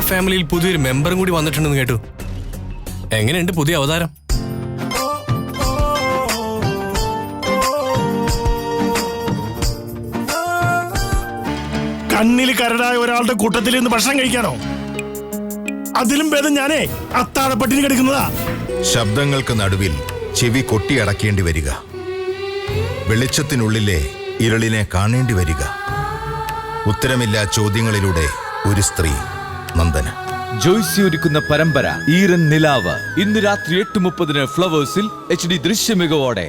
ഞങ്ങളുടെ ഫാമിലിയിൽ പുതിയൊരു മെമ്പറും കൂടി വന്നിട്ടുണ്ടെന്ന് കേട്ടു. എങ്ങനെയുണ്ട് പുതിയ അവതാരം? കണ്ണിൽ കരടായ ഒരാളുടെ കൂട്ടത്തിൽ നിന്ന് ഭക്ഷണം കഴിക്കാനോ? അതിലും ഭേദം ഞാനേ അത്താഴപ്പട്ടിണി കിടക്കുന്നതാ. ശബ്ദങ്ങൾക്ക് നടുവിൽ ചെവി കൊട്ടിയടക്കേണ്ടി വരിക, വെളിച്ചത്തിനുള്ളിലെ ഇരുളിനെ കാണേണ്ടി വരിക. ഉത്തരമില്ലാ ചോദ്യങ്ങളിലൂടെ ഒരു സ്ത്രീ, നന്ദന. ജോയ്സി ഒരുക്കുന്ന പരമ്പര ഈറൻ നിലാവ് ഇന്ന് രാത്രി 8:30 ഫ്ലവേഴ്സിൽ HD ദൃശ്യമികവോടെ.